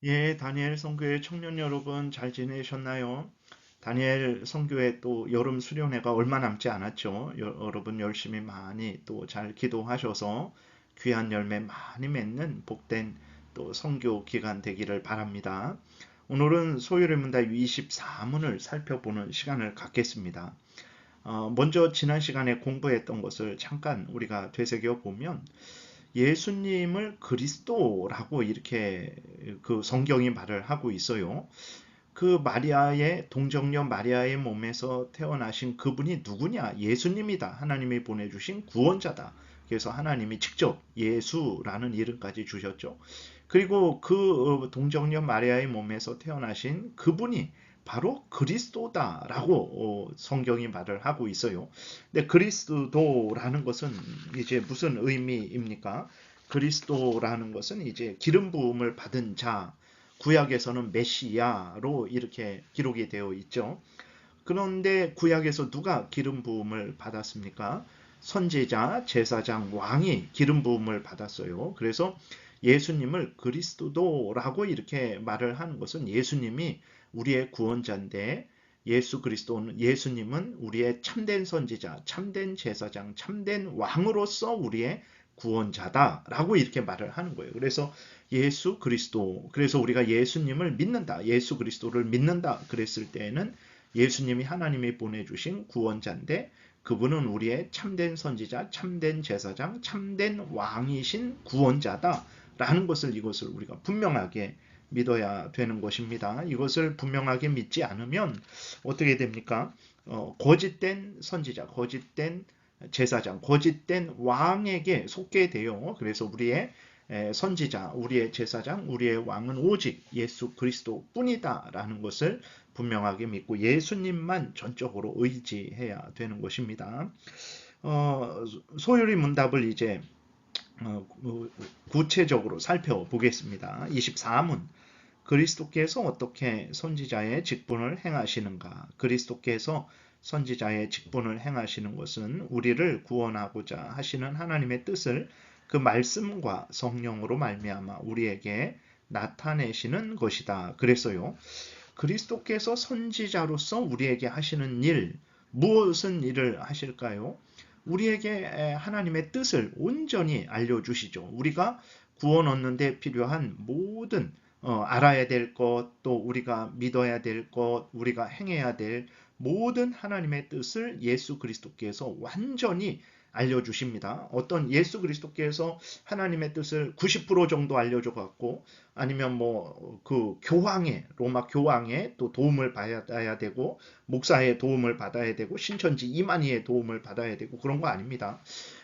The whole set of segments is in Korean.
예, 다니엘 선교회 청년 여러분 잘 지내셨나요? 다니엘 선교회 또 여름 수련회가 얼마 남지 않았죠. 여러분 열심히 많이 또 잘 기도하셔서 귀한 열매 많이 맺는 복된 또 선교 기간 되기를 바랍니다. 오늘은 소요의 문답 24문을 살펴보는 시간을 갖겠습니다. 먼저 지난 시간에 공부했던 것을 잠깐 우리가 되새겨 보면 예수님을 그리스도라고 이렇게 그 성경이 말을 하고 있어요. 그 마리아의 동정녀 마리아의 몸에서 태어나신 그분이 누구냐? 예수님이다. 하나님이 보내주신 구원자다. 그래서 하나님이 직접 예수라는 이름까지 주셨죠. 그리고 그 동정녀 마리아의 몸에서 태어나신 그분이 바로 그리스도다라고 성경이 말을 하고 있어요. 근데 그리스도라는 것은 이제 무슨 의미입니까? 그리스도라는 것은 이제 기름 부음을 받은 자, 구약에서는 메시아로 이렇게 기록이 되어 있죠. 그런데 구약에서 누가 기름 부음을 받았습니까? 선지자, 제사장, 왕이 기름 부음을 받았어요. 그래서 예수님을 그리스도라고 이렇게 말을 하는 것은 예수님이 우리의 구원자인데 예수님은 우리의 참된 선지자, 참된 제사장, 참된 왕으로서 우리의 구원자다라고 이렇게 말을 하는 거예요. 그래서 예수 그리스도, 그래서 우리가 예수님을 믿는다, 예수 그리스도를 믿는다 그랬을 때에는 예수님이 하나님이 보내주신 구원자인데 그분은 우리의 참된 선지자, 참된 제사장, 참된 왕이신 구원자다라는 것을 이것을 우리가 분명하게 믿어야 되는 것입니다. 이것을 분명하게 믿지 않으면 어떻게 됩니까? 거짓된 선지자, 거짓된 제사장, 거짓된 왕에게 속게 돼요. 그래서 우리의 선지자, 우리의 제사장, 우리의 왕은 오직 예수 그리스도 뿐이다라는 것을 분명하게 믿고 예수님만 전적으로 의지해야 되는 것입니다. 소요리 문답을 이제 구체적으로 살펴보겠습니다. 24문. 그리스도께서 어떻게 선지자의 직분을 행하시는가? 그리스도께서 선지자의 직분을 행하시는 것은 우리를 구원하고자 하시는 하나님의 뜻을 그 말씀과 성령으로 말미암아 우리에게 나타내시는 것이다. 그랬어요. 그리스도께서 선지자로서 우리에게 하시는 일, 무엇은 일을 하실까요? 우리에게 하나님의 뜻을 온전히 알려주시죠. 우리가 구원 얻는 데 필요한 모든 알아야 될 것, 또 우리가 믿어야 될 것, 우리가 행해야 될 모든 하나님의 뜻을 예수 그리스도께서 완전히 알려주십니다. 어떤 예수 그리스도께서 하나님의 뜻을 90% 정도 알려줘 갖고 아니면 뭐 그 교황의 로마 교황의 또 도움을 받아야 되고 목사의 도움을 받아야 되고 신천지 이만희의 도움을 받아야 되고 그런 거 아닙니다.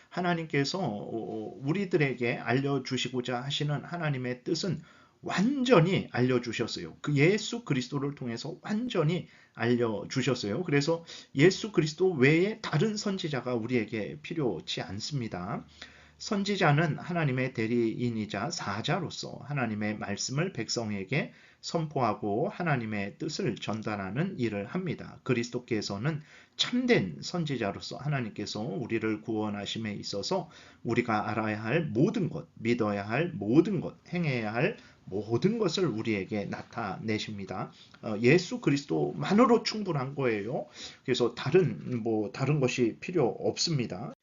하나님께서 우리들에게 알려주시고자 하시는 하나님의 뜻은 완전히 알려주셨어요. 그 예수 그리스도를 통해서 완전히 알려주셨어요. 그래서 예수 그리스도 외에 다른 선지자가 우리에게 필요치 않습니다. 선지자는 하나님의 대리인이자 사자로서 하나님의 말씀을 백성에게 선포하고 하나님의 뜻을 전달하는 일을 합니다. 그리스도께서는 참된 선지자로서 하나님께서 우리를 구원하심에 있어서 우리가 알아야 할 모든 것, 믿어야 할 모든 것, 행해야 할 모든 것을 우리에게 나타내십니다. 예수 그리스도만으로 충분한 거예요. 그래서 다른 것이 필요 없습니다.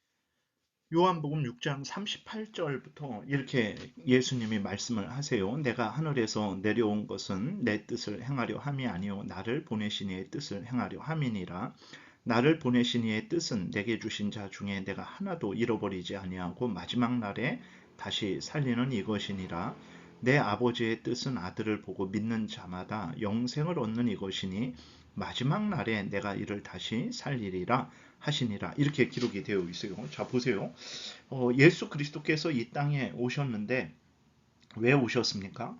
요한복음 6장 38절부터 이렇게 예수님이 말씀을 하세요. 내가 하늘에서 내려온 것은 내 뜻을 행하려 함이 아니요 나를 보내신 이의 뜻을 행하려 함이니라. 나를 보내신 이의 뜻은 내게 주신 자 중에 내가 하나도 잃어버리지 아니하고 마지막 날에 다시 살리는 이것이니라. 내 아버지의 뜻은 아들을 보고 믿는 자마다 영생을 얻는 이것이니 마지막 날에 내가 이를 다시 살리리라 하시니라. 이렇게 기록이 되어 있어요. 자, 보세요. 예수 그리스도께서 이 땅에 오셨는데 왜 오셨습니까?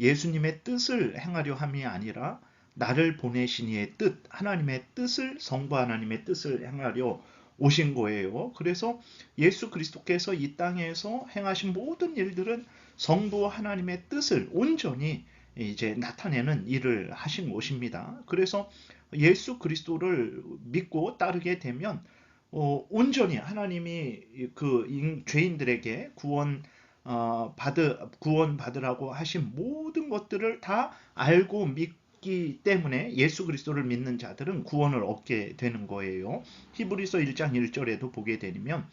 예수님의 뜻을 행하려 함이 아니라 나를 보내신 이의 뜻, 하나님의 뜻을, 성부 하나님의 뜻을 행하려 오신 거예요. 그래서 예수 그리스도께서 이 땅에서 행하신 모든 일들은 성부 하나님의 뜻을 온전히 이제 나타내는 일을 하신 것입니다. 그래서 예수 그리스도를 믿고 따르게 되면 온전히 하나님이 그 죄인들에게 구원 구원 받으라고 하신 모든 것들을 다 알고 믿기 때문에 예수 그리스도를 믿는 자들은 구원을 얻게 되는 거예요. 히브리서 1장 1절에도 보게 되면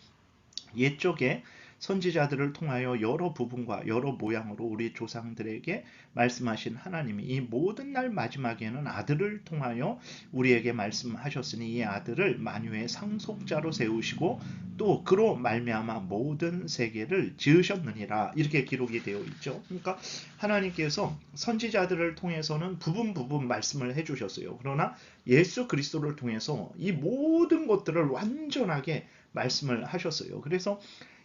옛적에 선지자들을 통하여 여러 부분과 여러 모양으로 우리 조상들에게 말씀하신 하나님이 이 모든 날 마지막에는 아들을 통하여 우리에게 말씀하셨으니 이 아들을 만유의 상속자로 세우시고 또 그로 말미암아 모든 세계를 지으셨느니라 이렇게 기록이 되어 있죠. 그러니까 하나님께서 선지자들을 통해서는 부분 말씀을 해주셨어요. 그러나 예수 그리스도를 통해서 이 모든 것들을 완전하게 말씀을 하셨어요. 그래서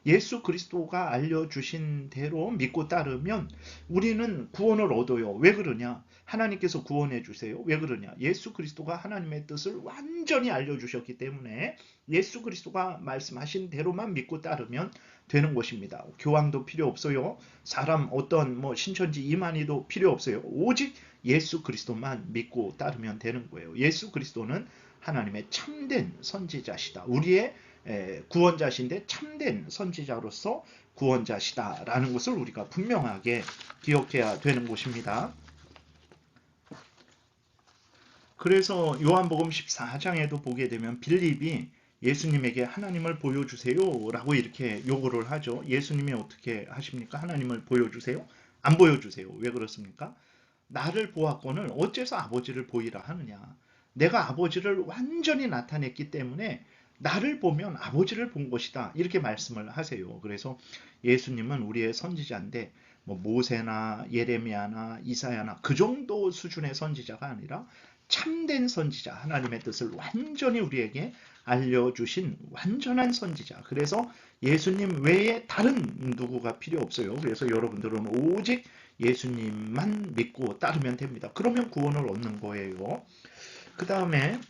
예수 그리스도가 알려주신 대로 믿고 따르면 우리는 구원을 얻어요. 왜 그러냐? 하나님께서 구원해 주세요. 왜 그러냐? 예수 그리스도가 하나님의 뜻을 완전히 알려주셨기 때문에 예수 그리스도가 말씀하신 대로만 믿고 따르면 되는 것입니다. 교황도 필요 없어요. 사람 어떤 신천지 이만희도 필요 없어요. 오직 예수 그리스도만 믿고 따르면 되는 거예요. 예수 그리스도는 하나님의 참된 선지자시다. 우리의 구원자신데 참된 선지자로서 구원자시다라는 것을 우리가 분명하게 기억해야 되는 것입니다. 그래서 요한복음 14장에도 보게 되면 빌립이 예수님에게 하나님을 보여주세요 라고 이렇게 요구를 하죠. 예수님이 어떻게 하십니까? 하나님을 보여주세요? 안 보여주세요. 왜 그렇습니까? 나를 보았거늘 어째서 아버지를 보이라 하느냐. 내가 아버지를 완전히 나타냈기 때문에 나를 보면 아버지를 본 것이다. 이렇게 말씀을 하세요. 그래서 예수님은 우리의 선지자인데 모세나 예레미야나 이사야나 그 정도 수준의 선지자가 아니라 참된 선지자, 하나님의 뜻을 완전히 우리에게 알려주신 완전한 선지자. 그래서 예수님 외에 다른 누구가 필요 없어요. 그래서 여러분들은 오직 예수님만 믿고 따르면 됩니다. 그러면 구원을 얻는 거예요. 그 다음에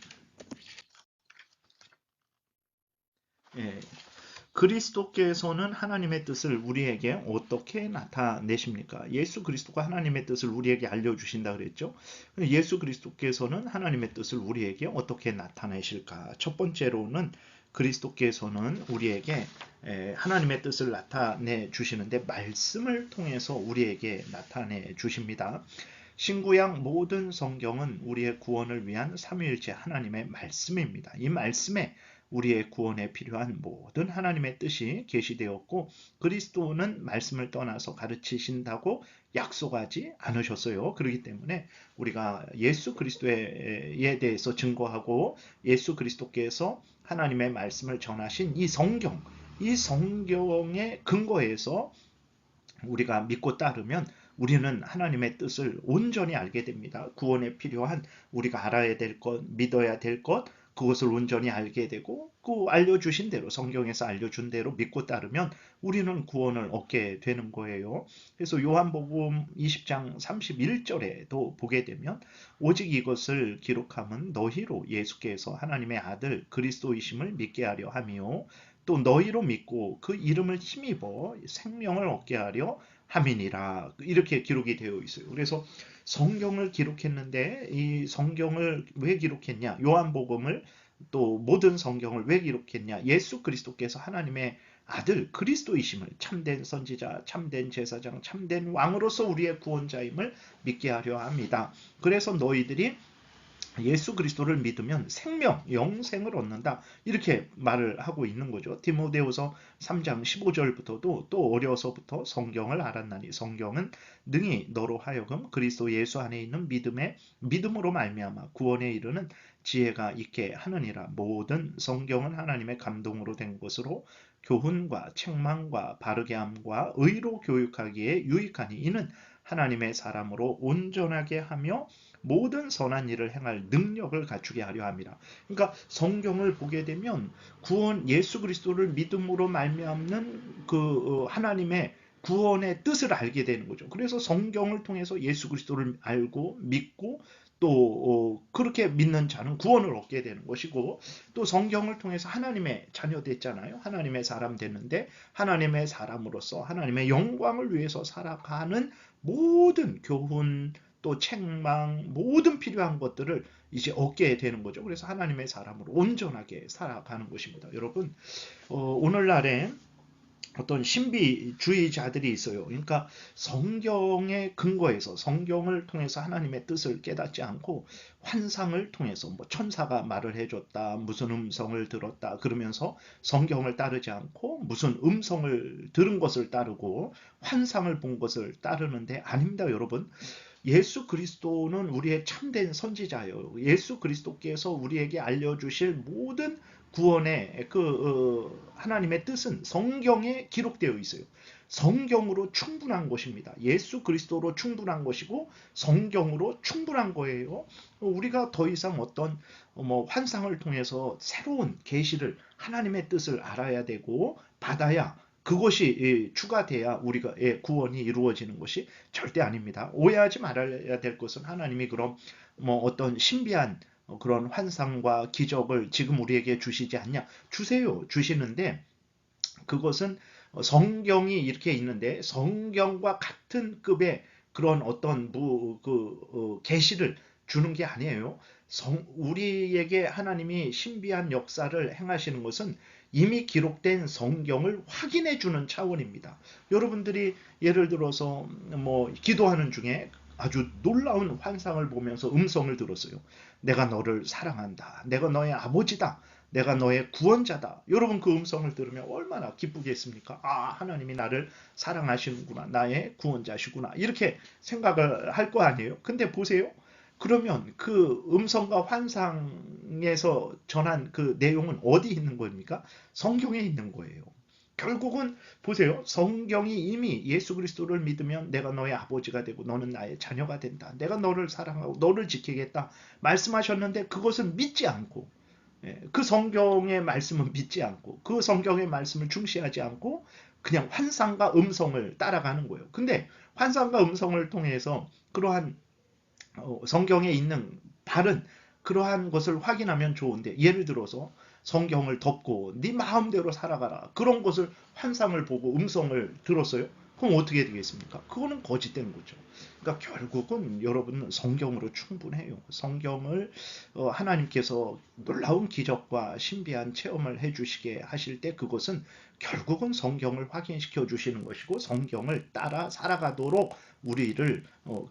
그리스도께서는 하나님의 뜻을 우리에게 어떻게 나타내십니까? 예수 그리스도가 하나님의 뜻을 우리에게 알려주신다 그랬죠. 예수 그리스도께서는 하나님의 뜻을 우리에게 어떻게 나타내실까? 첫 번째로는 그리스도께서는 우리에게 하나님의 뜻을 나타내 주시는데 말씀을 통해서 우리에게 나타내 주십니다. 신구약 모든 성경은 우리의 구원을 위한 삼위일체 하나님의 말씀입니다. 이 말씀에 우리의 구원에 필요한 모든 하나님의 뜻이 계시되었고 그리스도는 말씀을 떠나서 가르치신다고 약속하지 않으셨어요. 그렇기 때문에 우리가 예수 그리스도에 대해서 증거하고 예수 그리스도께서 하나님의 말씀을 전하신 이 성경의 근거에서 우리가 믿고 따르면 우리는 하나님의 뜻을 온전히 알게 됩니다. 구원에 필요한 우리가 알아야 될 것, 믿어야 될 것, 그것을 온전히 알게 되고 그 알려주신 대로 성경에서 알려준 대로 믿고 따르면 우리는 구원을 얻게 되는 거예요. 그래서 요한복음 20장 31절에도 보게 되면 오직 이것을 기록함은 너희로 예수께서 하나님의 아들 그리스도이심을 믿게 하려 함이요 또 너희로 믿고 그 이름을 힘입어 생명을 얻게 하려 함이니라 이렇게 기록이 되어 있어요. 그래서 성경을 기록했는데 이 성경을 왜 기록했냐? 요한복음을 또 모든 성경을 왜 기록했냐? 예수 그리스도께서 하나님의 아들 그리스도이심을 참된 선지자, 참된 제사장, 참된 왕으로서 우리의 구원자임을 믿게 하려 합니다. 그래서 너희들이 예수 그리스도를 믿으면 생명, 영생을 얻는다. 이렇게 말을 하고 있는 거죠. 디모데후서 3장 15절부터도 또 어려서부터 성경을 알았나니 성경은 능히 너로 하여금 그리스도 예수 안에 있는 믿음으로 말미암아 구원에 이르는 지혜가 있게 하느니라. 모든 성경은 하나님의 감동으로 된 것으로 교훈과 책망과 바르게 함과 의로 교육하기에 유익하니 이는 하나님의 사람으로 온전하게 하며 모든 선한 일을 행할 능력을 갖추게 하려 함이라. 그러니까 성경을 보게 되면 구원 예수 그리스도를 믿음으로 말미암는 그 하나님의 구원의 뜻을 알게 되는 거죠. 그래서 성경을 통해서 예수 그리스도를 알고 믿고 또 그렇게 믿는 자는 구원을 얻게 되는 것이고 또 성경을 통해서 하나님의 자녀 됐잖아요. 하나님의 사람 됐는데 하나님의 사람으로서 하나님의 영광을 위해서 살아가는 모든 교훈 또 책망 모든 필요한 것들을 이제 얻게 되는 거죠. 그래서 하나님의 사람으로 온전하게 살아가는 것입니다. 여러분 오늘날에 어떤 신비주의자들이 있어요. 그러니까 성경의 근거에서 성경을 통해서 하나님의 뜻을 깨닫지 않고 환상을 통해서 뭐 천사가 말을 해줬다, 무슨 음성을 들었다 그러면서 성경을 따르지 않고 무슨 음성을 들은 것을 따르고 환상을 본 것을 따르는데 아닙니다, 여러분. 예수 그리스도는 우리의 참된 선지자예요. 예수 그리스도께서 우리에게 알려주실 모든 구원의 하나님의 뜻은 성경에 기록되어 있어요. 성경으로 충분한 것입니다. 예수 그리스도로 충분한 것이고 성경으로 충분한 거예요. 우리가 더 이상 어떤 뭐 환상을 통해서 새로운 계시를 하나님의 뜻을 알아야 되고 받아야 그것이 추가돼야 우리가 구원이 이루어지는 것이 절대 아닙니다. 오해하지 말아야 될 것은 하나님이 그럼 뭐 어떤 신비한 그런 환상과 기적을 지금 우리에게 주시지 않냐? 주세요. 주시는데 그것은 성경이 이렇게 있는데 성경과 같은 급의 그런 어떤 계시를 주는 게 아니에요. 우리에게 하나님이 신비한 역사를 행하시는 것은 이미 기록된 성경을 확인해 주는 차원입니다. 여러분들이 예를 들어서 뭐 기도하는 중에 아주 놀라운 환상을 보면서 음성을 들었어요. 내가 너를 사랑한다. 내가 너의 아버지다. 내가 너의 구원자다. 여러분 그 음성을 들으면 얼마나 기쁘겠습니까? 아, 하나님이 나를 사랑하시는구나. 나의 구원자시구나. 이렇게 생각을 할 거 아니에요? 근데 보세요. 그러면 그 음성과 환상에서 전한 그 내용은 어디 있는 겁니까? 성경에 있는 거예요. 결국은 보세요. 성경이 이미 예수 그리스도를 믿으면 내가 너의 아버지가 되고 너는 나의 자녀가 된다. 내가 너를 사랑하고 너를 지키겠다. 말씀하셨는데 그것을 믿지 않고 그 성경의 말씀은 믿지 않고 그 성경의 말씀을 중시하지 않고 그냥 환상과 음성을 따라가는 거예요. 근데 환상과 음성을 통해서 그러한 성경에 있는 바른 그러한 것을 확인하면 좋은데 예를 들어서 성경을 덮고 네 마음대로 살아가라 그런 것을 환상을 보고 음성을 들었어요. 그럼 어떻게 되겠습니까? 그거는 거짓된 거죠. 그러니까 결국은 여러분은 성경으로 충분해요. 성경을 하나님께서 놀라운 기적과 신비한 체험을 해주시게 하실 때 그것은 결국은 성경을 확인시켜 주시는 것이고 성경을 따라 살아가도록 우리를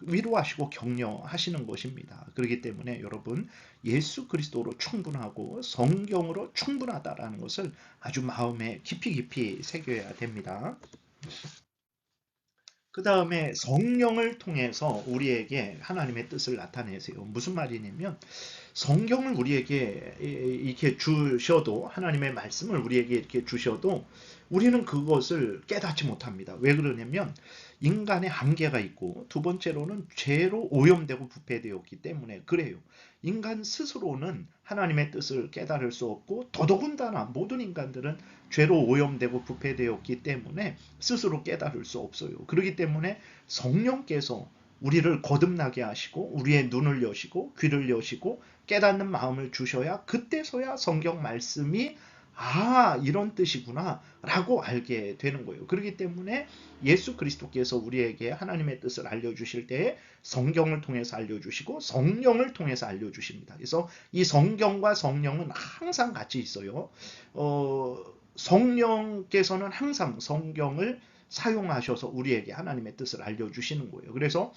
위로하시고 격려하시는 것입니다. 그렇기 때문에 여러분 예수 그리스도로 충분하고 성경으로 충분하다라는 것을 아주 마음에 깊이 깊이 새겨야 됩니다. 그 다음에 성령을 통해서 우리에게 하나님의 뜻을 나타내세요. 무슨 말이냐면 성경을 우리에게 이렇게 주셔도 하나님의 말씀을 우리에게 이렇게 주셔도 우리는 그것을 깨닫지 못합니다. 왜 그러냐면 인간의 한계가 있고 두 번째로는 죄로 오염되고 부패되었기 때문에 그래요. 인간 스스로는 하나님의 뜻을 깨달을 수 없고 더더군다나 모든 인간들은 죄로 오염되고 부패되었기 때문에 스스로 깨달을 수 없어요. 그렇기 때문에 성령께서 우리를 거듭나게 하시고 우리의 눈을 여시고 귀를 여시고 깨닫는 마음을 주셔야 그때서야 성경 말씀이 아 이런 뜻이구나 라고 알게 되는 거예요. 그렇기 때문에 예수 그리스도께서 우리에게 하나님의 뜻을 알려주실 때에 성경을 통해서 알려주시고 성령을 통해서 알려주십니다. 그래서 이 성경과 성령은 항상 같이 있어요. 성령께서는 항상 성경을 사용하셔서 우리에게 하나님의 뜻을 알려주시는 거예요. 그래서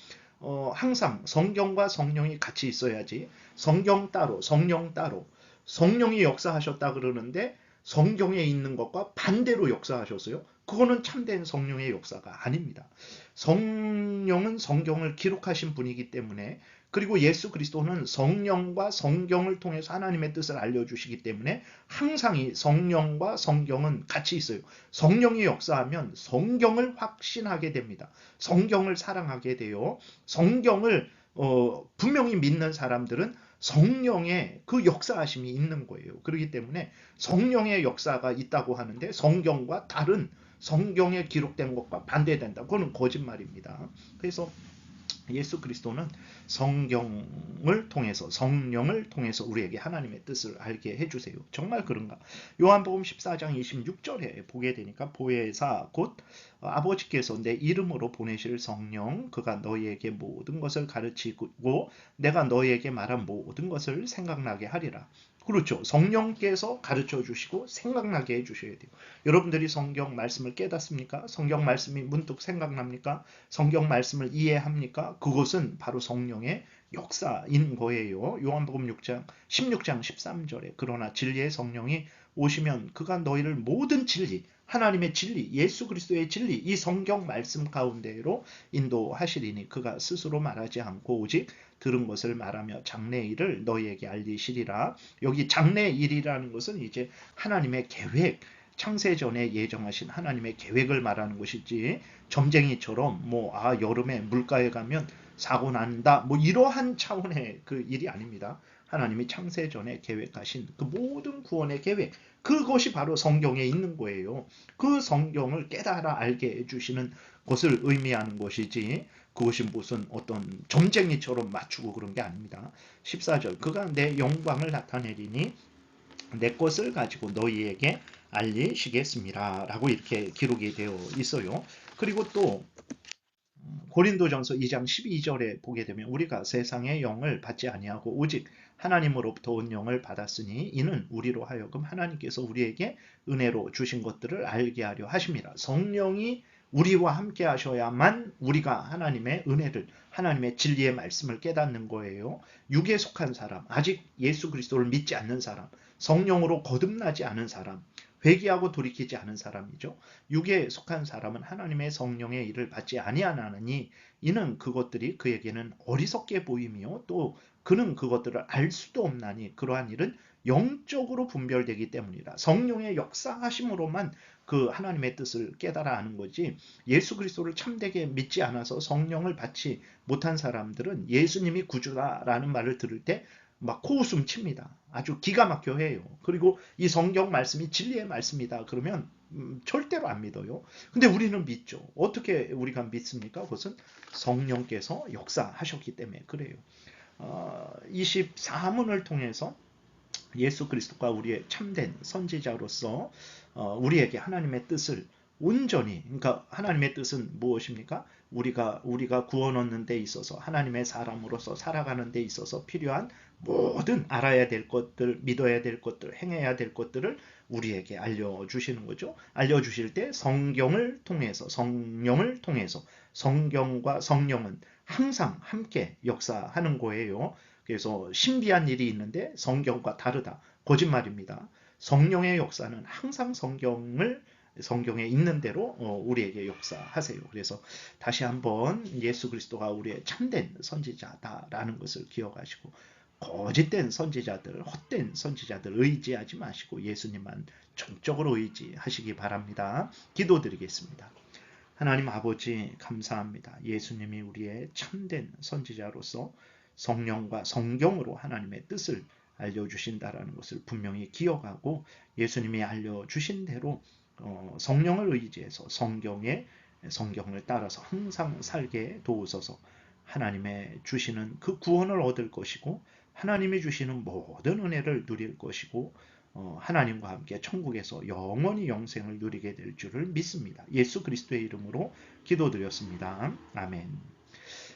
항상 성경과 성령이 같이 있어야지 성경 따로 성령 따로 성령이 역사하셨다 그러는데 성경에 있는 것과 반대로 역사하셨어요. 그거는 참된 성령의 역사가 아닙니다. 성령은 성경을 기록하신 분이기 때문에 그리고 예수 그리스도는 성령과 성경을 통해서 하나님의 뜻을 알려주시기 때문에 항상 이 성령과 성경은 같이 있어요. 성령이 역사하면 성경을 확신하게 됩니다. 성경을 사랑하게 돼요. 성경을 분명히 믿는 사람들은 성령의 그 역사하심이 있는 거예요. 그렇기 때문에 성령의 역사가 있다고 하는데 성경과 다른 성경에 기록된 것과 반대된다. 그거는 거짓말입니다. 그래서 예수 그리스도는 성경을 통해서 성령을 통해서 우리에게 하나님의 뜻을 알게 해주세요. 정말 그런가? 요한복음 14장 26절에 보게 되니까 보혜사 곧 아버지께서 내 이름으로 보내실 성령 그가 너희에게 모든 것을 가르치고 내가 너희에게 말한 모든 것을 생각나게 하리라. 그렇죠. 성령께서 가르쳐 주시고 생각나게 해 주셔야 돼요. 여러분들이 성경 말씀을 깨닫습니까? 성경 말씀이 문득 생각납니까? 성경 말씀을 이해합니까? 그것은 바로 성령의 역사인 거예요. 요한복음 6장 16장 13절에 그러나 진리의 성령이 오시면 그가 너희를 모든 진리, 하나님의 진리, 예수 그리스도의 진리, 이 성경 말씀 가운데로 인도하시리니 그가 스스로 말하지 않고 오직 들은 것을 말하며 장래의 일을 너희에게 알리시리라. 여기 장래의 일이라는 것은 이제 하나님의 계획, 창세전에 예정하신 하나님의 계획을 말하는 것이지, 점쟁이처럼 여름에 물가에 가면 사고 난다 이러한 차원의 그 일이 아닙니다. 하나님이 창세전에 계획하신 그 모든 구원의 계획, 그것이 바로 성경에 있는 거예요. 그 성경을 깨달아 알게 해주시는 것을 의미하는 것이지, 그것이 무슨 어떤 점쟁이처럼 맞추고 그런 게 아닙니다. 14절 그가 내 영광을 나타내리니 내 것을 가지고 너희에게 알리시겠습니다. 라고 이렇게 기록이 되어 있어요. 그리고 또 고린도전서 2장 12절에 보게 되면 우리가 세상의 영을 받지 아니하고 오직 하나님으로부터 온 영을 받았으니 이는 우리로 하여금 하나님께서 우리에게 은혜로 주신 것들을 알게 하려 하심이라. 성령이 우리와 함께 하셔야만 우리가 하나님의 은혜를, 하나님의 진리의 말씀을 깨닫는 거예요. 육에 속한 사람, 아직 예수 그리스도를 믿지 않는 사람, 성령으로 거듭나지 않은 사람, 회개하고 돌이키지 않은 사람이죠. 육에 속한 사람은 하나님의 성령의 일을 받지 아니하나니 이는 그것들이 그에게는 어리석게 보이며 또 그는 그것들을 알 수도 없나니 그러한 일은 영적으로 분별되기 때문이라. 성령의 역사하심으로만 그 하나님의 뜻을 깨달아 아는 거지, 예수 그리스도를 참되게 믿지 않아서 성령을 받지 못한 사람들은 예수님이 구주다라는 말을 들을 때 막 코웃음 칩니다. 아주 기가 막혀 해요. 그리고 이 성경 말씀이 진리의 말씀이다 그러면 절대로 안 믿어요. 근데 우리는 믿죠. 어떻게 우리가 믿습니까? 그것은 성령께서 역사하셨기 때문에 그래요. 24문을 통해서 예수 그리스도가 우리의 참된 선지자로서 우리에게 하나님의 뜻을 온전히, 그러니까 하나님의 뜻은 무엇입니까? 우리가 구원 얻는 데 있어서 하나님의 사람으로서 살아가는 데 있어서 필요한 모든 알아야 될 것들, 믿어야 될 것들, 행해야 될 것들을 우리에게 알려주시는 거죠. 알려주실 때 성경을 통해서, 성령을 통해서, 성경과 성령은 항상 함께 역사하는 거예요. 그래서 신비한 일이 있는데 성경과 다르다. 거짓말입니다. 성령의 역사는 항상 성경에 있는 대로 우리에게 역사하세요. 그래서 다시 한번 예수 그리스도가 우리의 참된 선지자다라는 것을 기억하시고, 거짓된 선지자들, 헛된 선지자들 의지하지 마시고 예수님만 전적으로 의지하시기 바랍니다. 기도드리겠습니다. 하나님 아버지 감사합니다. 예수님이 우리의 참된 선지자로서 성령과 성경으로 하나님의 뜻을 알려주신다라는 것을 분명히 기억하고 예수님이 알려주신 대로 성령을 의지해서 성경을 따라서 항상 살게 도우소서. 하나님의 주시는 그 구원을 얻을 것이고 하나님이 주시는 모든 은혜를 누릴 것이고 하나님과 함께 천국에서 영원히 영생을 누리게 될 줄을 믿습니다. 예수 그리스도의 이름으로 기도드렸습니다. 아멘.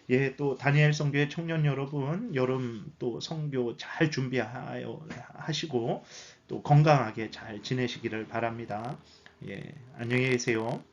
예, 또 다니엘 성교회 청년 여러분, 여름 또 성교 잘 준비하시고 또 건강하게 잘 지내시기를 바랍니다. 예, 안녕히 계세요.